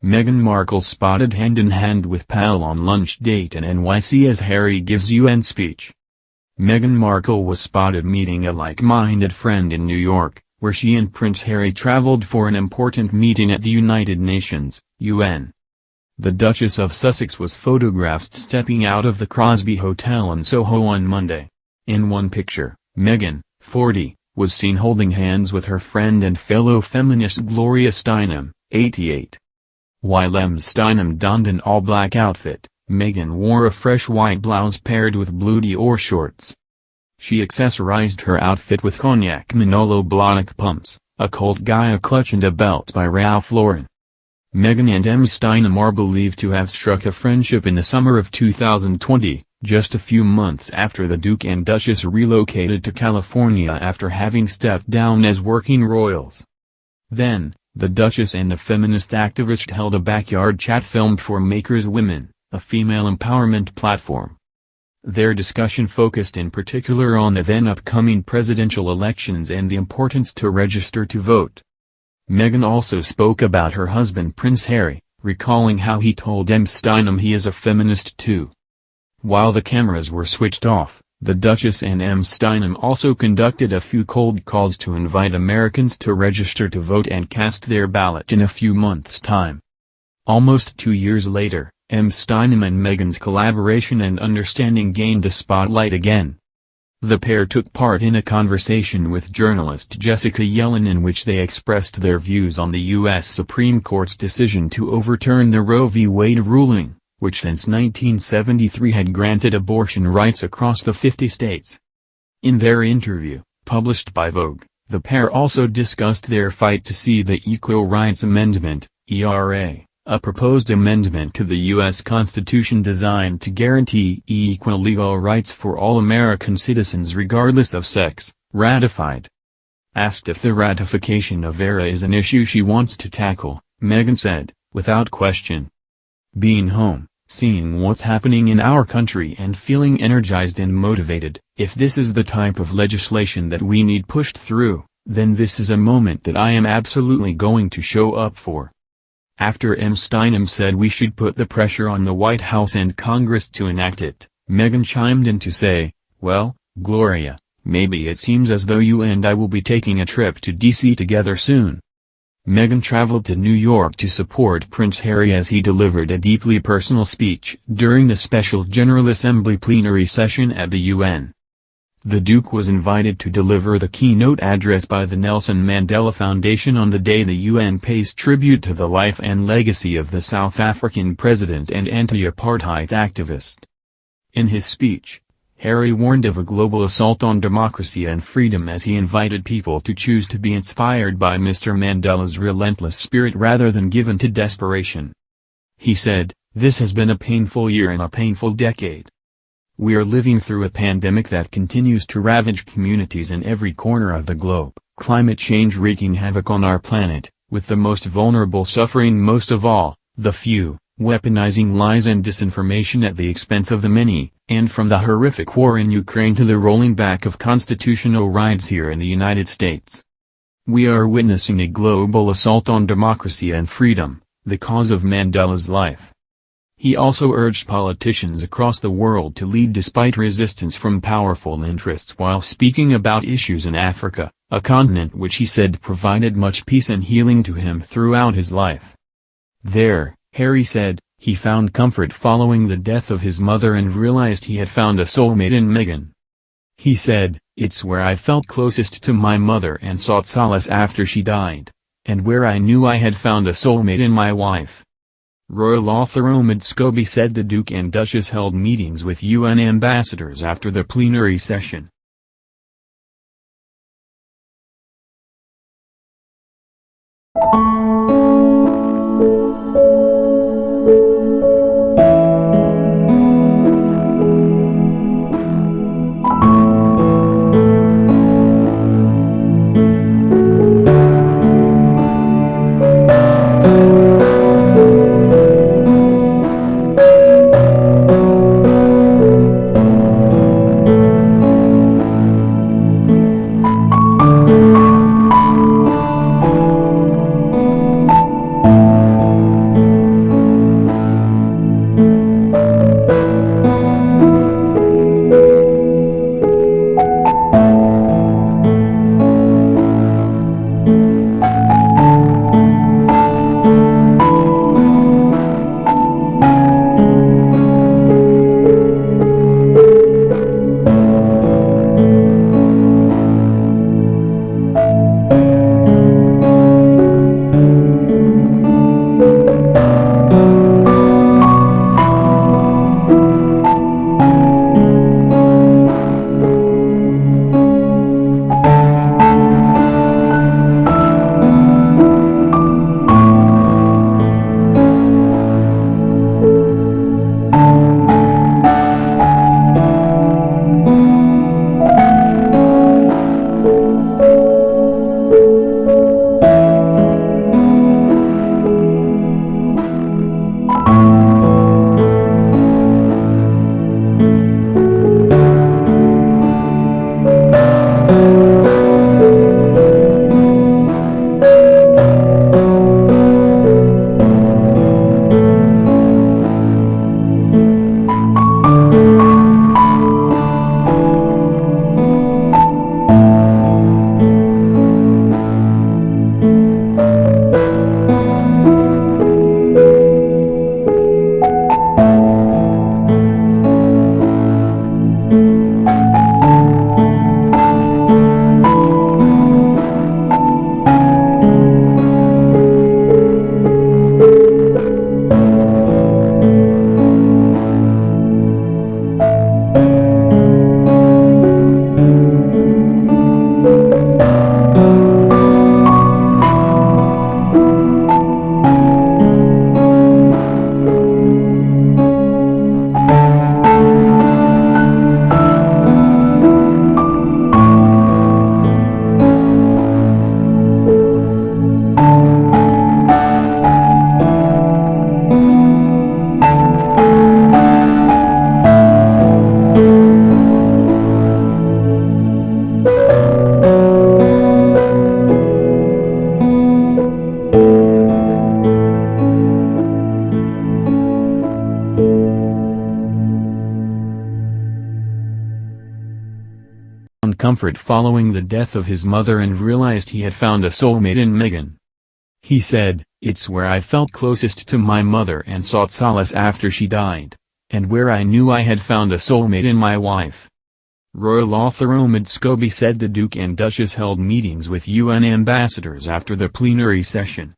Meghan Markle spotted hand-in-hand with pal on lunch date in NYC as Harry gives UN speech. Meghan Markle was spotted meeting a like-minded friend in New York, where she and Prince Harry traveled for an important meeting at the United Nations, UN. The Duchess of Sussex was photographed stepping out of the Crosby Hotel in Soho on Monday. In one picture, Meghan, 40, was seen holding hands with her friend and fellow feminist Gloria Steinem, 88. While Steinem donned an all-black outfit, Meghan wore a fresh white blouse paired with blue Dior shorts. She accessorized her outfit with cognac Manolo Blahnik pumps, a Colt Gaia clutch and a belt by Ralph Lauren. Meghan and Steinem are believed to have struck a friendship in the summer of 2020, just a few months after the Duke and Duchess relocated to California after having stepped down as working royals. Then, the Duchess and the feminist activist held a backyard chat filmed for Makers Women, a female empowerment platform. Their discussion focused in particular on the then upcoming presidential elections and the importance to register to vote. Meghan also spoke about her husband Prince Harry, recalling how he told Steinem he is a feminist too. While the cameras were switched off, the Duchess and Steinem also conducted a few cold calls to invite Americans to register to vote and cast their ballot in a few months' time. Almost 2 years later, Steinem and Meghan's collaboration and understanding gained the spotlight again. The pair took part in a conversation with journalist Jessica Yellin in which they expressed their views on the U.S. Supreme Court's decision to overturn the Roe v. Wade ruling, which since 1973 had granted abortion rights across the 50 states. In their interview, published by Vogue, the pair also discussed their fight to see the Equal Rights Amendment, ERA, a proposed amendment to the U.S. Constitution designed to guarantee equal legal rights for all American citizens regardless of sex, ratified. Asked if the ratification of ERA is an issue she wants to tackle, Meghan said, "Without question. Being home, seeing what's happening in our country and feeling energized and motivated, if this is the type of legislation that we need pushed through, then this is a moment that I am absolutely going to show up for." After Steinem said we should put the pressure on the White House and Congress to enact it, Meghan chimed in to say, "Well, Gloria, maybe it seems as though you and I will be taking a trip to D.C. together soon." Meghan traveled to New York to support Prince Harry as he delivered a deeply personal speech during the Special General Assembly plenary session at the UN. The Duke was invited to deliver the keynote address by the Nelson Mandela Foundation on the day the UN pays tribute to the life and legacy of the South African president and anti-apartheid activist. In his speech, Harry warned of a global assault on democracy and freedom as he invited people to choose to be inspired by Mr. Mandela's relentless spirit rather than given to desperation. He said, "This has been a painful year and a painful decade. We are living through a pandemic that continues to ravage communities in every corner of the globe, climate change wreaking havoc on our planet, with the most vulnerable suffering most of all, the few, weaponizing lies and disinformation at the expense of the many, and from the horrific war in Ukraine to the rolling back of constitutional rights here in the United States. We are witnessing a global assault on democracy and freedom, the cause of Mandela's life." He also urged politicians across the world to lead despite resistance from powerful interests while speaking about issues in Africa, a continent which he said provided much peace and healing to him throughout his life. There, Harry said, he found comfort following the death of his mother and realized he had found a soulmate in Meghan. He said, "It's where I felt closest to my mother and sought solace after she died, and where I knew I had found a soulmate in my wife." Royal author Omid Scobie said the Duke and Duchess held meetings with UN ambassadors after the plenary session. comfort following the death of his mother and realized he had found a soulmate in Meghan. He said, "It's where I felt closest to my mother and sought solace after she died, and where I knew I had found a soulmate in my wife." Royal author Omid Scobie said the Duke and Duchess held meetings with UN ambassadors after the plenary session.